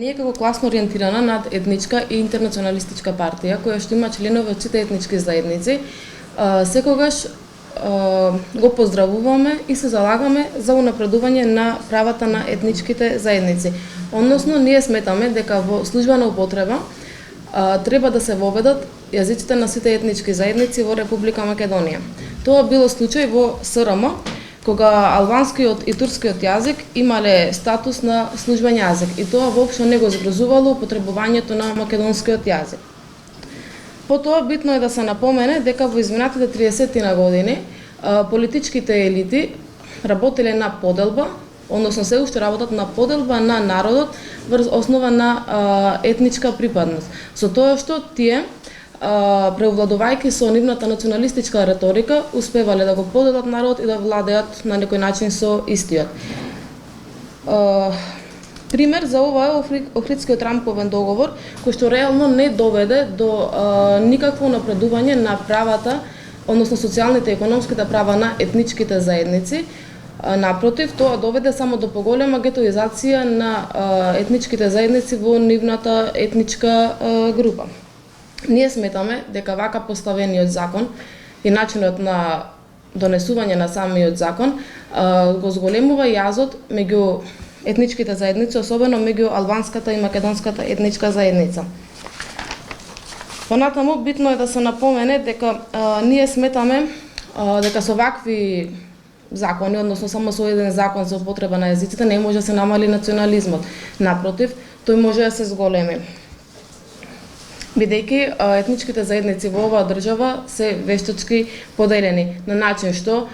Ние како класно ориентирана над етничка и интернационалистичка партија, која што има членови од сите етнички заедници, секогаш го поздравуваме и се залагаме за унапредување на правата на етничките заедници. Односно, ние сметаме дека во службена употреба треба да се воведат јазиците на сите етнички заедници во Република Македонија. Тоа било случај во СРМ, кога албанскиот и турскиот јазик имале статус на службен јазик и тоа воопшто не го згрозувало употребувањето на македонскиот јазик. Потоа битно е да се напомене дека во изминатите 30 години политичките елити работеле на поделба, односно се уште работат на поделба на народот врз основа на етничка припадност. Со тоа што тие преовладувајќи со нивната националистичка реторика, успевале да го поделат народ и да владеат на некој начин со истиот. Пример за ова е Охридскиот рамковен договор, кој што реално не доведе до никакво напредување на правата, односно социјалните и економските права на етничките заедници. Напротив, тоа доведе само до поголема гетоизација на етничките заедници во нивната етничка група. Ние сметаме дека вака поставениот закон и начинот на донесување на самиот закон го зголемува јазот меѓу етничките заедници, особено меѓу албанската и македонската етничка заедница. Понатаму битно е да се напомене дека ние сметаме дека со вакви закони, односно само со еден закон за употреба на јазиците не може да се намали национализмот. Напротив, тој може да се зголеми. Бидејќи етничките заедници во оваа држава се вештачки поделени на начин што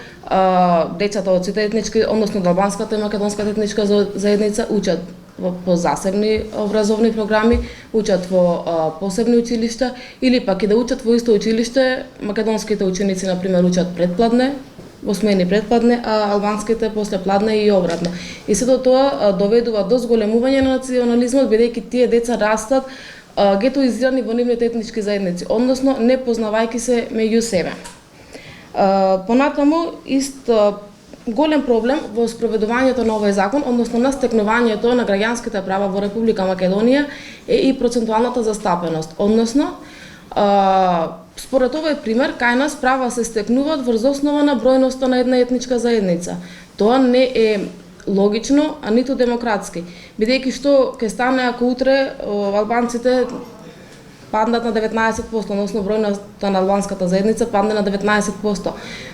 децата од сите етнички, односно албанската и македонската етничка заедница учат по засебни образовни програми, учат во посебни училишта или пак и да учат во исто училиште, македонските ученици на пример учат предпладне, во смени предпладне, а албанските после пладне и обратно. И сето тоа доведува до зголемување на национализмот, бидејќи тие деца растат гетоизирани во нивните етнички заедници, односно не познавајќи се меѓу себе. Понатаму, голем проблем во спроведувањето на овој закон, односно на стекнувањето на граѓанските права во Република Македонија е и процентуалната застапеност, односно според овој пример, кај нас права се стекнуваат врз основа на бројноста на една етничка заедница. Тоа не е логично, а ниту демократски. Бидејќи што ќе стане ако утре албанците паднат на 19%, односно бројноста на албанската заедница падне на 19%.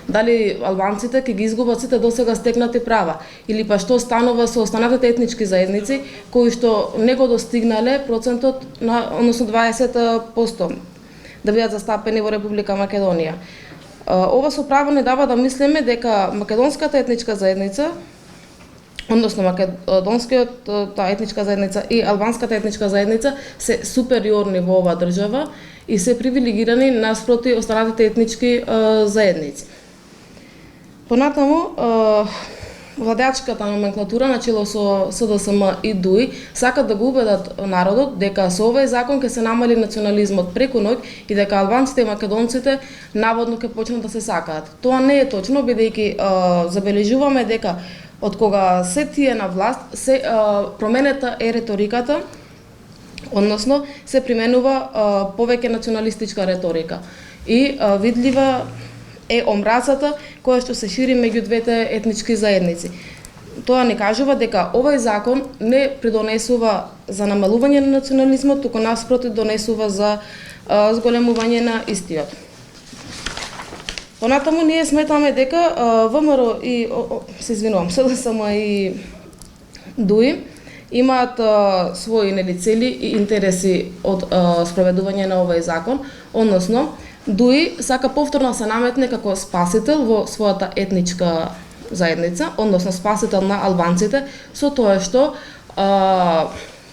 Дали албанците ќе ги изгубат сите досега стекнати права? Или па што станува со останатите етнички заедници кои што не го достигнале процентот на, односно 20% да бидат застапени во Република Македонија? Ова со право не дава да мислиме дека македонската етничка заедница, односно македонскиот етничка заедница и албанската етничка заедница се супериорни во оваа држава и се привилегирани наспроти останатите етнички заедници. Понатаму, владеачката номенклатура начело со СДСМ и ДУИ сакат да го убедат народот дека со овој закон ќе се намали национализмот преку ноќ и дека албанците и македонците наводно ќе почнат да се сакаат. Тоа не е точно, бидејќи забележуваме дека од кога се тие на власт, се променета е реториката, односно се применува повеќе националистичка реторика и видлива е омразата која што се шири меѓу двете етнички заедници. Тоа ни кажува дека овој закон не придонесува за намалување на национализмот, туку наспротив донесува за зголемување на истиот. Понатаму ние сметаме дека ВМРО и СДСМ и ДУИ имаат своји цели и интереси од спроведување на овој закон, односно ДУИ сака повторно се наметне како спасител во својата етничка заедница, односно спасител на албанците, со тоа што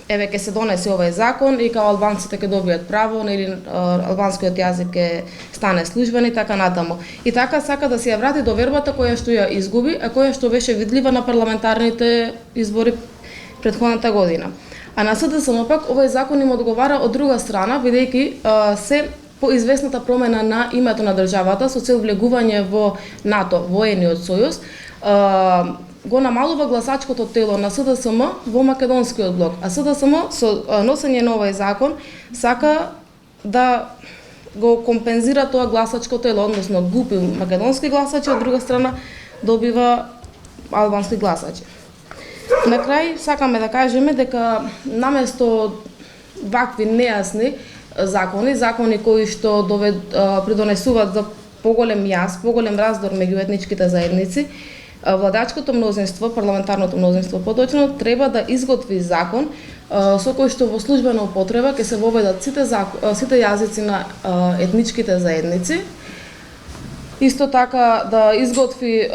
еве ќе се донесе овој закон и као албанците ќе добијат право, или албанскиот јазик ќе стане службен и така натаму. И така сака да се ја врати довербата која што ја изгуби, а која што беше видлива на парламентарните избори претходната година. А на СДСМ пак овој закон им одговара од друга страна, бидејќи се по известната промена на името на државата со цел влегување во НАТО, воениот сојуз, го намалува гласачкото тело на СДСМ во македонскиот блок, а СДСМ со носење на овој закон сака да го компензира тоа гласачко тело, односно губи македонски гласачи, од друга страна добива албански гласачи. На крај сакаме да кажеме дека наместо вакви нејасни закони кои што придонесуваат за поголем раздор меѓу етничките заедници, владачкото мнозинство, парламентарното мнозинство поточно, треба да изготви закон со кој што во службена употреба ќе се воведат сите јазици на етничките заедници. Исто така да изготви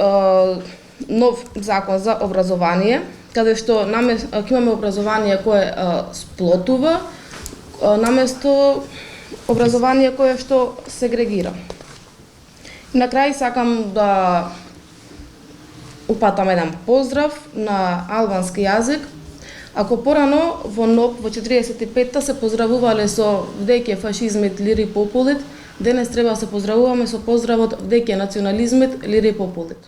нов закон за образование, каде што ќе имаме образование кое сплотува, наместо образование кое што сегрегира. На крај сакам да упатам еден поздрав на албански јазик. Ако порано во НОП во 45-та се поздравувале со вдеќе фашизмит, лири популит, денес треба да се поздравуваме со поздравот вдеќе национализмит, лири популит.